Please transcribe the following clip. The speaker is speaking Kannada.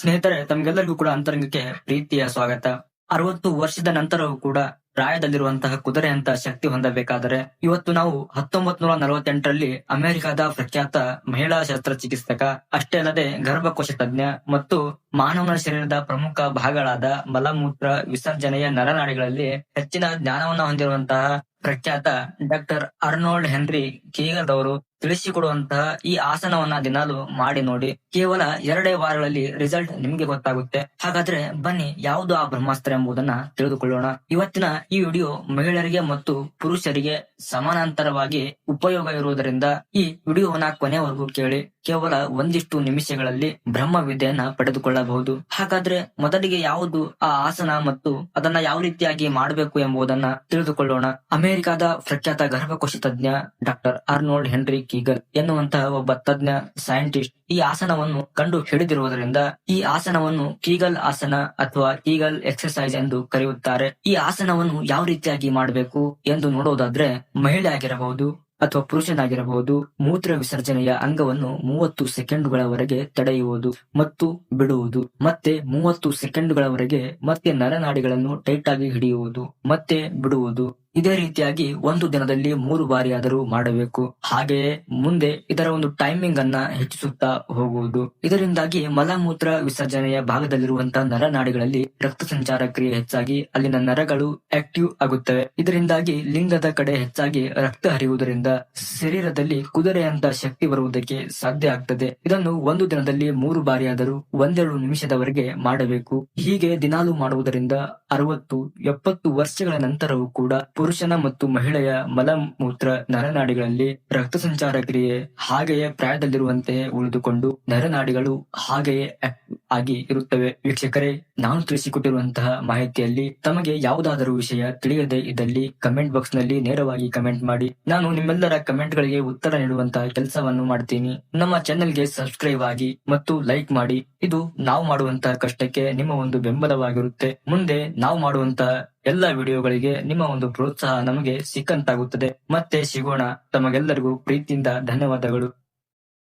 ಸ್ನೇಹಿತರೆ, ತಮ್ಗೆಲ್ಲರಿಗೂ ಕೂಡ ಅಂತರಂಗಕ್ಕೆ ಪ್ರೀತಿಯ ಸ್ವಾಗತ. 60 ವರ್ಷದ ನಂತರವೂ ಕೂಡ ಪ್ರಾಯದಲ್ಲಿರುವಂತಹ ಕುದುರೆಯಂತ ಶಕ್ತಿ ಹೊಂದಬೇಕಾದರೆ ಇವತ್ತು ನಾವು 1948ರಲ್ಲಿ ಅಮೆರಿಕದ ಪ್ರಖ್ಯಾತ ಮಹಿಳಾ ಶಸ್ತ್ರಚಿಕಿತ್ಸಕ, ಅಷ್ಟೇ ಅಲ್ಲದೆ ಗರ್ಭಕೋಶ ತಜ್ಞ ಮತ್ತು ಮಾನವನ ಶರೀರದ ಪ್ರಮುಖ ಭಾಗಗಳಾದ ಮಲಮೂತ್ರ ವಿಸರ್ಜನೆಯ ನರನಾಡಿಗಳಲ್ಲಿ ಹೆಚ್ಚಿನ ಜ್ಞಾನವನ್ನ ಹೊಂದಿರುವಂತಹ ಪ್ರಖ್ಯಾತ ಡಾಕ್ಟರ್ ಅರ್ನಾಲ್ಡ್ ಹೆನ್ರಿ ಕೀಗಲ್ ಅವರು ತಿಳಿಸಿಕೊಡುವಂತಹ ಈ ಆಸನವನ್ನ ದಿನಾಲು ಮಾಡಿ ನೋಡಿ. ಕೇವಲ 2 ವಾರಗಳಲ್ಲಿ ರಿಸಲ್ಟ್ ನಿಮ್ಗೆ ಗೊತ್ತಾಗುತ್ತೆ. ಹಾಗಾದ್ರೆ ಬನ್ನಿ, ಯಾವುದು ಆ ಬ್ರಹ್ಮಾಸ್ತ್ರ ಎಂಬುದನ್ನ ತಿಳಿದುಕೊಳ್ಳೋಣ. ಇವತ್ತಿನ ಈ ವಿಡಿಯೋ ಮಹಿಳೆಯರಿಗೆ ಮತ್ತು ಪುರುಷರಿಗೆ ಸಮಾನಾಂತರವಾಗಿ ಉಪಯೋಗ ಇರುವುದರಿಂದ ಈ ವಿಡಿಯೋವನ್ನ ಕೊನೆವರೆಗೂ ಕೇಳಿ. ಕೇವಲ ಒಂದಿಷ್ಟು ನಿಮಿಷಗಳಲ್ಲಿ ಬ್ರಹ್ಮ ವಿದ್ಯೆಯನ್ನ ಪಡೆದುಕೊಳ್ಳಬಹುದು. ಹಾಗಾದ್ರೆ ಮೊದಲಿಗೆ ಯಾವುದು ಆ ಆಸನ ಮತ್ತು ಅದನ್ನ ಯಾವ ರೀತಿಯಾಗಿ ಮಾಡಬೇಕು ಎಂಬುದನ್ನ ತಿಳಿದುಕೊಳ್ಳೋಣ. ಅಮೆರಿಕದ ಪ್ರಖ್ಯಾತ ಗರ್ಭಕೋಶ ತಜ್ಞ ಡಾಕ್ಟರ್ ಅರ್ನಾಲ್ಡ್ ಹೆನ್ರಿ ಕೀಗಲ್ ಎನ್ನುವಂತಹ ಒಬ್ಬ ತಜ್ಞ ಸೈಂಟಿಸ್ಟ್ ಈ ಆಸನವನ್ನು ಕಂಡು ಹಿಡಿದಿರುವುದರಿಂದ ಈ ಆಸನವನ್ನು ಕೀಗಲ್ ಆಸನ ಅಥವಾ ಕೀಗಲ್ ಎಕ್ಸರ್ಸೈಸ್ ಎಂದು ಕರೆಯುತ್ತಾರೆ. ಈ ಆಸನವನ್ನು ಯಾವ ರೀತಿಯಾಗಿ ಮಾಡಬೇಕು ಎಂದು ನೋಡುವುದಾದ್ರೆ, ಮಹಿಳೆ ಆಗಿರಬಹುದು ಅಥವಾ ಪುರುಷನಾಗಿರಬಹುದು, ಮೂತ್ರ ವಿಸರ್ಜನೆಯ ಅಂಗವನ್ನು 30 ಸೆಕೆಂಡುಗಳವರೆಗೆ ತಡೆಯುವುದು ಮತ್ತು ಬಿಡುವುದು, ಮತ್ತೆ 30 ಸೆಕೆಂಡುಗಳವರೆಗೆ ಮತ್ತೆ ನರನಾಡಿಗಳನ್ನು ಟೈಟ್ ಆಗಿ ಹಿಡಿಯುವುದು ಮತ್ತೆ ಬಿಡುವುದು. ಇದೇ ರೀತಿಯಾಗಿ ಒಂದು ದಿನದಲ್ಲಿ 3 ಬಾರಿಯಾದರೂ ಮಾಡಬೇಕು. ಹಾಗೆಯೇ ಮುಂದೆ ಇದರ ಒಂದು ಟೈಮಿಂಗ್ ಅನ್ನ ಹೆಚ್ಚಿಸುತ್ತಾ ಹೋಗುವುದು. ಇದರಿಂದಾಗಿ ಮಲಮೂತ್ರ ವಿಸರ್ಜನೆಯ ಭಾಗದಲ್ಲಿರುವಂತಹ ನರನಾಡಿಗಳಲ್ಲಿ ರಕ್ತ ಸಂಚಾರ ಕ್ರಿಯೆ ಹೆಚ್ಚಾಗಿ ಅಲ್ಲಿನ ನರಗಳು ಆಕ್ಟಿವ್ ಆಗುತ್ತವೆ. ಇದರಿಂದಾಗಿ ಲಿಂಗದ ಕಡೆ ಹೆಚ್ಚಾಗಿ ರಕ್ತ ಹರಿಯುವುದರಿಂದ ಶರೀರದಲ್ಲಿ ಕುದುರೆಯಂತ ಶಕ್ತಿ ಬರುವುದಕ್ಕೆ ಸಾಧ್ಯ ಆಗ್ತದೆ. ಇದನ್ನು ಒಂದು ದಿನದಲ್ಲಿ 3 ಬಾರಿಯಾದರೂ 1-2 ನಿಮಿಷದವರೆಗೆ ಮಾಡಬೇಕು. ಹೀಗೆ ದಿನಾಲು ಮಾಡುವುದರಿಂದ 60-70 ವರ್ಷಗಳ ನಂತರವೂ ಕೂಡ ಪುರುಷನ ಮತ್ತು ಮಹಿಳೆಯ ಮಲಮೂತ್ರ ನರನಾಡಿಗಳಲ್ಲಿ ರಕ್ತ ಸಂಚಾರ ಕ್ರಿಯೆ ಹಾಗೆಯೇ ಪ್ರಾಯದಲ್ಲಿರುವಂತೆಯೇ ಉಳಿದುಕೊಂಡು ನರನಾಡಿಗಳು ಹಾಗೆಯೇ ಆಗಿ ಇರುತ್ತವೆ. ವೀಕ್ಷಕರೇ, ನಾನು ತಿಳಿಸಿಕೊಟ್ಟಿರುವಂತಹ ಮಾಹಿತಿಯಲ್ಲಿ ತಮಗೆ ಯಾವುದಾದರೂ ವಿಷಯ ತಿಳಿಯದೇ ಇದ್ದಲ್ಲಿ ಕಮೆಂಟ್ ಬಾಕ್ಸ್ ನಲ್ಲಿ ನೇರವಾಗಿ ಕಮೆಂಟ್ ಮಾಡಿ. ನಾನು ನಿಮ್ಮೆಲ್ಲರ ಕಮೆಂಟ್ ಗಳಿಗೆ ಉತ್ತರ ನೀಡುವಂತಹ ಕೆಲಸವನ್ನು ಮಾಡ್ತೀನಿ. ನಮ್ಮ ಚಾನೆಲ್ಗೆ ಸಬ್ಸ್ಕ್ರೈಬ್ ಆಗಿ ಮತ್ತು ಲೈಕ್ ಮಾಡಿ. ಇದು ನಾವು ಮಾಡುವಂತಹ ಕಷ್ಟಕ್ಕೆ ನಿಮ್ಮ ಒಂದು ಬೆಂಬಲವಾಗಿರುತ್ತೆ. ಮುಂದೆ ನಾವು ಮಾಡುವಂತಹ ಎಲ್ಲ ವಿಡಿಯೋಗಳಿಗೆ ನಿಮ್ಮ ಒಂದು ಪ್ರೋತ್ಸಾಹ ನಮಗೆ ಸಿಕ್ಕಂತಾಗುತ್ತದೆ. ಮತ್ತೆ ಸಿಗೋಣ. ತಮಗೆಲ್ಲರಿಗೂ ಪ್ರೀತಿಯಿಂದ ಧನ್ಯವಾದಗಳು.